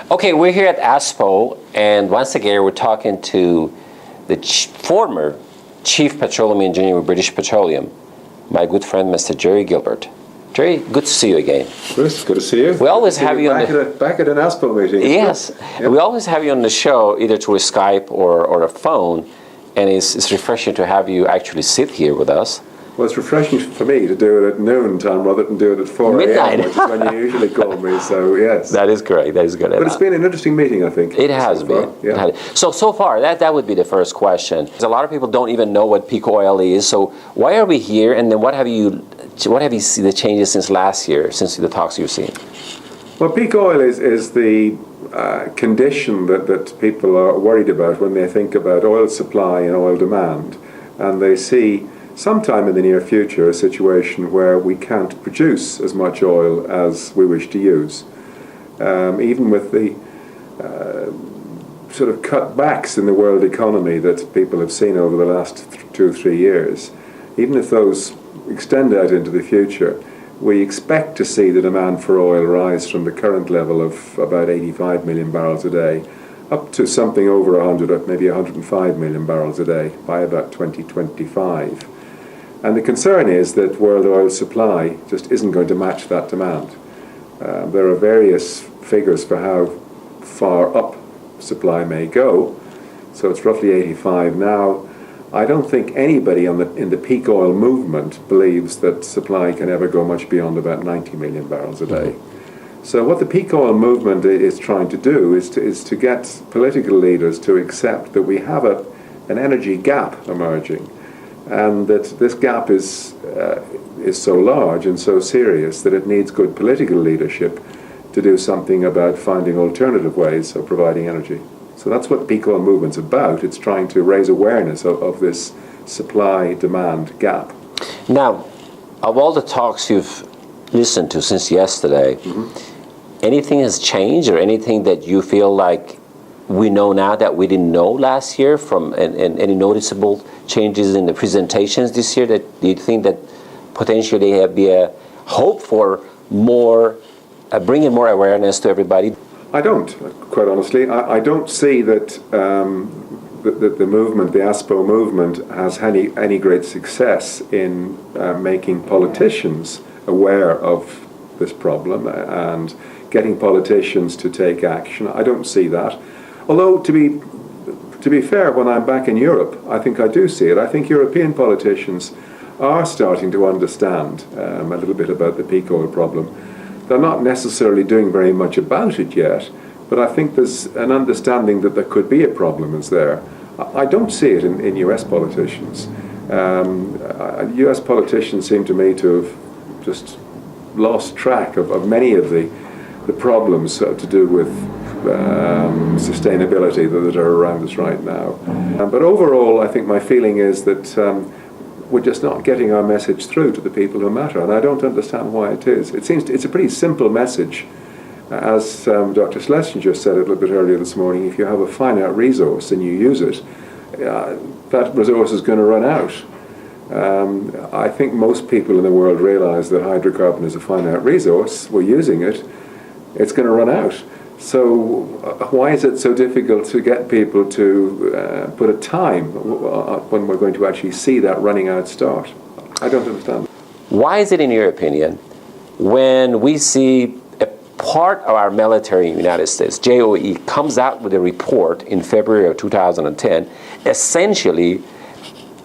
Okay, we're here at ASPO, and once again we're talking to the former Chief Petroleum Engineer with British Petroleum, my good friend Mr. Jerry Gilbert. Jerry, good to see you again. Chris, good to see you. We always have you back at an ASPO meeting. Yes, yep. We always have you on the show either through a Skype or a phone, and it's refreshing to have you actually sit here with us. Well, it's refreshing for me to do it at noon time rather than do it at 4 midnight, which is when you usually call me, so yes. That is great, that is good. But it's been an interesting meeting, I think. It has been. Yeah. So far, that would be the first question. A lot of people don't even know what peak oil is, so why are we here, and then what have you seen the changes since last year, since the talks you've seen? Well, peak oil is the condition that people are worried about when they think about oil supply and oil demand, and they see sometime in the near future a situation where we can't produce as much oil as we wish to use. Even with the sort of cutbacks in the world economy that people have seen over the last 2 or 3 years, even if those extend out into the future, we expect to see the demand for oil rise from the current level of about 85 million barrels a day up to something over 100, maybe 105 million barrels a day by about 2025. And the concern is that world oil supply just isn't going to match that demand. There are various figures for how far up supply may go. So it's roughly 85 now. I don't think anybody in the peak oil movement believes that supply can ever go much beyond about 90 million barrels a day. So what the peak oil movement is trying to do is to get political leaders to accept that we have an energy gap emerging, and that this gap is so large and so serious that it needs good political leadership to do something about finding alternative ways of providing energy. So that's what the peak oil movement's about. It's trying to raise awareness of this supply-demand gap. Now, of all the talks you've listened to since yesterday, anything has changed, or anything that you feel like we know now that we didn't know last year, from any noticeable changes in the presentations this year, that you think that potentially have be a hope for more, bringing more awareness to everybody? I don't, quite honestly. I don't see that the movement, the ASPO movement, has any great success in making politicians aware of this problem and getting politicians to take action. I don't see that. Although, to be fair, when I'm back in Europe, I think I do see it. I think European politicians are starting to understand a little bit about the peak oil problem. They're not necessarily doing very much about it yet, but I think there's an understanding that there could be a problem is there. I don't see it in US politicians. US politicians seem to me to have just lost track of many of the problems to do with sustainability that are around us right now. But overall, I think my feeling is that we're just not getting our message through to the people who matter, and I don't understand why it is. It's a pretty simple message. As Dr. Schlesinger said a little bit earlier this morning, if you have a finite resource and you use it, that resource is going to run out. I think most people in the world realize that hydrocarbon is a finite resource. We're using it. It's going to run out. So why is it so difficult to get people to put a time when we're going to actually see that running out start? I don't understand. Why is it, in your opinion, when we see a part of our military in the United States, JOE, comes out with a report in February of 2010, essentially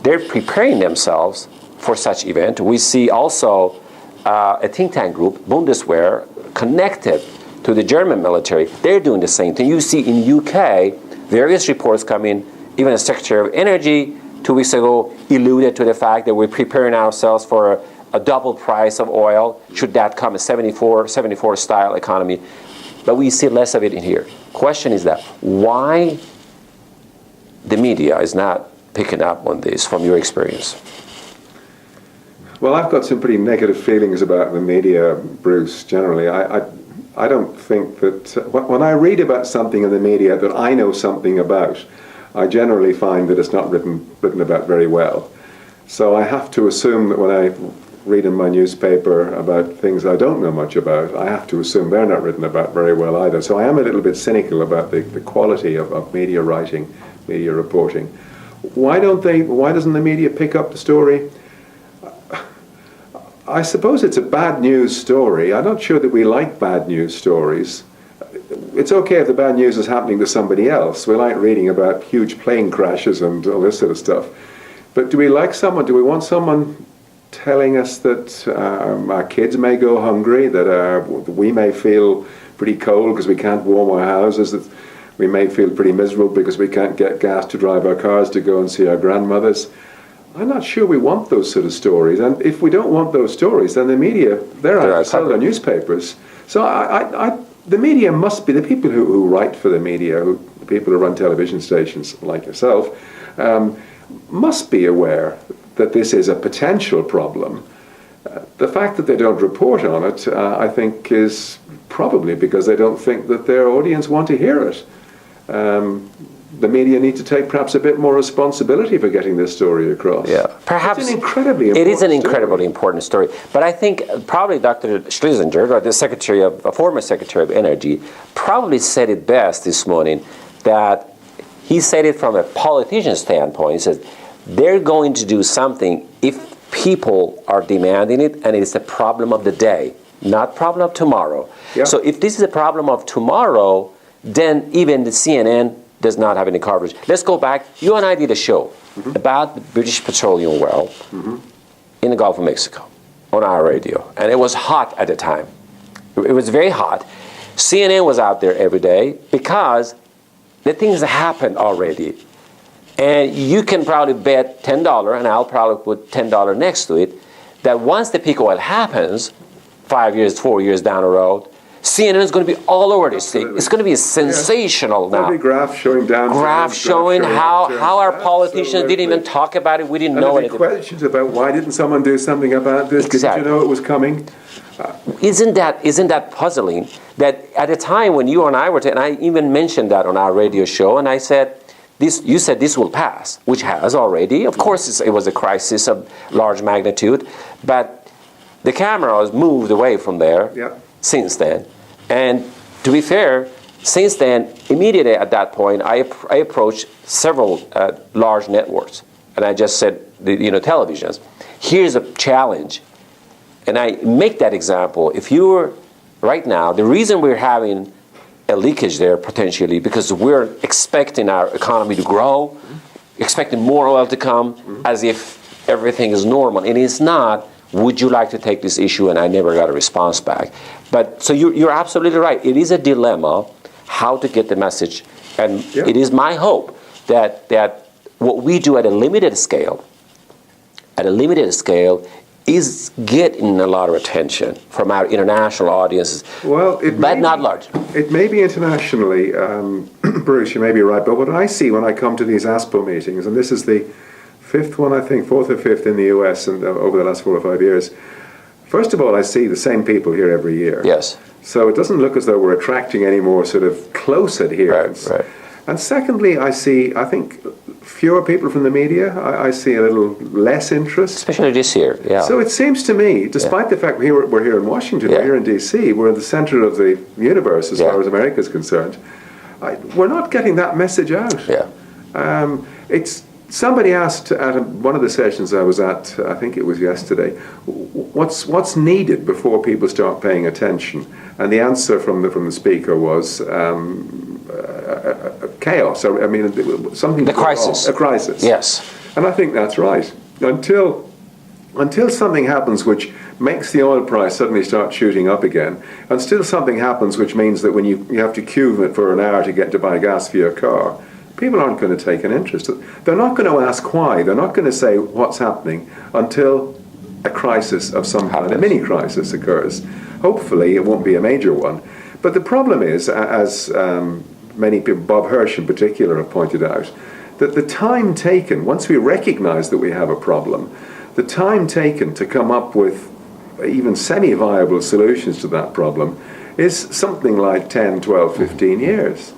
they're preparing themselves for such event. We see also a think tank group, Bundeswehr, connected to the German military. They're doing the same thing. You see in UK, various reports come in. Even the Secretary of Energy 2 weeks ago alluded to the fact that we're preparing ourselves for a double price of oil, should that come, a 74 style economy. But we see less of it in here. Question is that why the media is not picking up on this from your experience? Well, I've got some pretty negative feelings about the media, Bruce, generally. I don't think that when I read about something in the media that I know something about, I generally find that it's not written about very well. So I have to assume that when I read in my newspaper about things I don't know much about, I have to assume they're not written about very well either. So I am a little bit cynical about the quality of media writing, media reporting. Why doesn't the media pick up the story? I suppose it's a bad news story. I'm not sure that we like bad news stories. It's okay if the bad news is happening to somebody else. We like reading about huge plane crashes and all this sort of stuff. But do we want someone telling us that our kids may go hungry, that we may feel pretty cold because we can't warm our houses, that we may feel pretty miserable because we can't get gas to drive our cars to go and see our grandmothers? I'm not sure we want those sort of stories. And if we don't want those stories, then the media, they're out to sell their newspapers. So the media must be, the people who write for the media, the people who run television stations like yourself, must be aware that this is a potential problem. The fact that they don't report on it, I think, is probably because they don't think that their audience want to hear it. The media need to take perhaps a bit more responsibility for getting this story across. Yeah, perhaps it's an incredibly important it is an story. incredibly important story. But I think probably Dr. Schlesinger, or the former Secretary of Energy, probably said it best this morning. That he said it from a politician standpoint. He said they're going to do something if people are demanding it, and it's a problem of the day, not problem of tomorrow. Yeah. So if this is a problem of tomorrow, then even the CNN does not have any coverage. Let's go back. You and I did a show about the British Petroleum well in the Gulf of Mexico on our radio. And it was hot at the time. It was very hot. CNN was out there every day because the things happened already. And you can probably bet $10, and I'll probably put $10 next to it, that once the peak oil happens, 5 years, 4 years down the road, CNN is going to be all over this thing. It's going to be sensational now. There'll be graphs showing how our politicians didn't even talk about it. We didn't know anything. Questions about why didn't someone do something about this? Exactly. Didn't you know it was coming? Isn't that puzzling? That at a time when you and I were, and I even mentioned that on our radio show, and I said, you said this will pass, which has already. Of course, it was a crisis of large magnitude, but the camera has moved away from there since then. And to be fair, since then, immediately at that point, I approached several large networks, and I just said, televisions, here's a challenge. And I make that example. If you were, right now, the reason we're having a leakage there potentially, because we're expecting our economy to grow, expecting more oil to come, as if everything is normal. And it's not. Would you like to take this issue? And I never got a response back. But so you're absolutely right. It is a dilemma how to get the message. And it is my hope that what we do at a limited scale is getting a lot of attention from our international audiences, but not large. It may be internationally, Bruce, you may be right, but what I see when I come to these ASPO meetings, and this is the fifth one, I think, fourth or fifth in the US and over the last 4 or 5 years, first of all, I see the same people here every year. Yes. So it doesn't look as though we're attracting any more sort of close adherents. Right. And secondly, I think, fewer people from the media. I see a little less interest. Especially this year, So it seems to me, despite the fact we're here in Washington, we're here in D.C., we're in the center of the universe as far as America is concerned, we're not getting that message out. Somebody asked at one of the sessions I was at, I think it was yesterday, what's needed before people start paying attention? And the answer from the speaker was chaos. I mean, something. The crisis. A crisis. Yes. And I think that's right. Until something happens which makes the oil price suddenly start shooting up again, and still something happens which means that when you have to queue for an hour to get to buy gas for your car, people aren't going to take an interest. They're not going to ask why. They're not going to say what's happening until a crisis of some kind, a mini crisis occurs. Hopefully it won't be a major one. But the problem is, as many people, Bob Hirsch in particular, have pointed out, that the time taken, once we recognize that we have a problem, the time taken to come up with even semi-viable solutions to that problem is something like 10, 12, 15 years.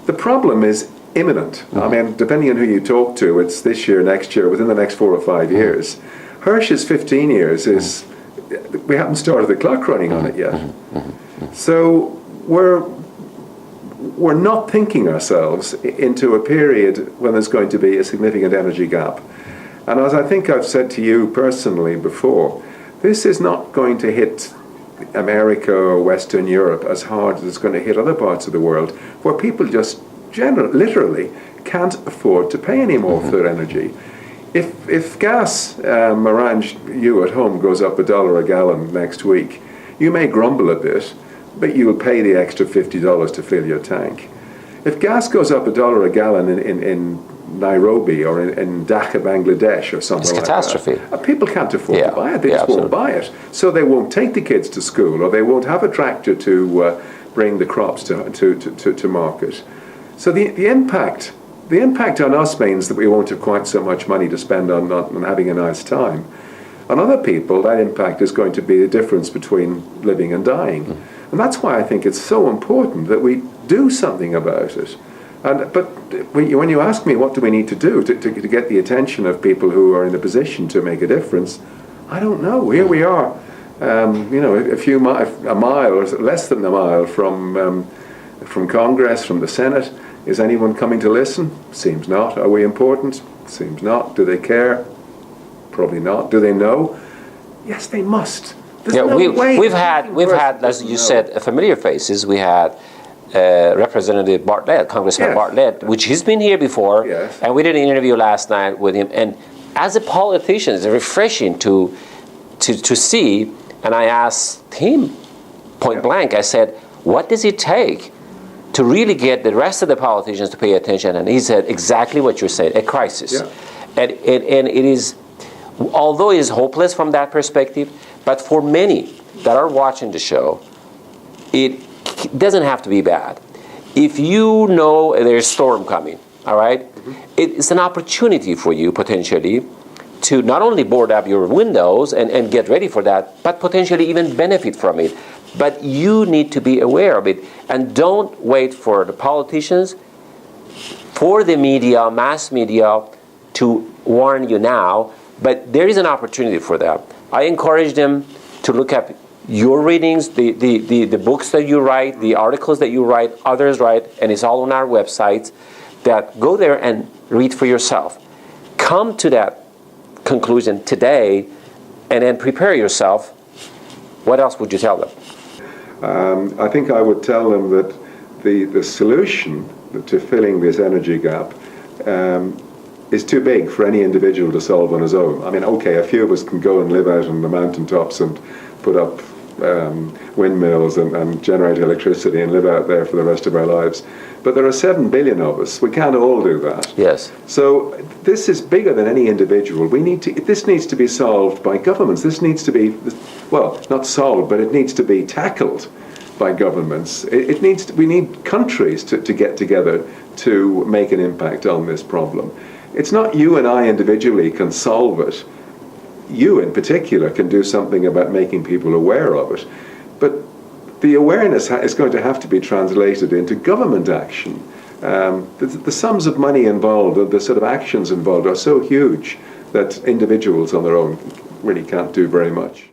The problem is imminent. I mean, depending on who you talk to, it's this year, next year, within the next 4 or 5 years. Hirsch's 15 years is, we haven't started the clock running on it yet. So we're not thinking ourselves into a period when there's going to be a significant energy gap. And as I think I've said to you personally before, this is not going to hit America or Western Europe as hard as it's going to hit other parts of the world, where people just literally can't afford to pay any more for their energy. If gas, Marange, you at home, goes up $1 a gallon next week, you may grumble a bit, but you'll pay the extra $50 to fill your tank. If gas goes up $1 a gallon in Nairobi or in Dhaka, Bangladesh or somewhere like that, it's catastrophe. People can't afford to buy it. They just won't buy it. So they won't take the kids to school, or they won't have a tractor to bring the crops to market. So the impact on us means that we won't have quite so much money to spend on having a nice time. On other people, that impact is going to be the difference between living and dying. And that's why I think it's so important that we do something about it. But when you ask me what do we need to do to get the attention of people who are in a position to make a difference, I don't know. Here we are, a mile or less than a mile from Congress, from the Senate. Is anyone coming to listen? Seems not. Are we important? Seems not. Do they care? Probably not. Do they know? Yes, they must. We've had, as you said, familiar faces. We had Representative Bartlett, Congressman Bartlett, which he's been here before, and we did an interview last night with him. And as a politician, it's refreshing to see. And I asked him point blank. I said, "What does it take to really get the rest of the politicians to pay attention?" And he said exactly what you said: a crisis. Yeah. And it is, although it is hopeless from that perspective, but for many that are watching the show, it doesn't have to be bad. If you know there's a storm coming, all right, it's an opportunity for you potentially to not only board up your windows and get ready for that, but potentially even benefit from it. But you need to be aware of it, and don't wait for the politicians, for the media, mass media, to warn you now. But there is an opportunity for them. I encourage them to look at your readings, the books that you write, the articles that you write, others write, and it's all on our websites. That go there and read for yourself. Come to that conclusion today, and then prepare yourself. What else would you tell them? I think I would tell them that the solution to filling this energy gap is too big for any individual to solve on his own. I mean, okay, a few of us can go and live out on the mountaintops and put up windmills and generate electricity and live out there for the rest of our lives. But there are 7 billion of us. We can't all do that. Yes. So this is bigger than any individual. This needs to be solved by governments. This needs to be, well, not solved, but it needs to be tackled by governments. We need countries to get together to make an impact on this problem. It's not you and I individually can solve it. You in particular can do something about making people aware of it. But the awareness is going to have to be translated into government action. The sums of money involved, the sort of actions involved are so huge that individuals on their own really can't do very much.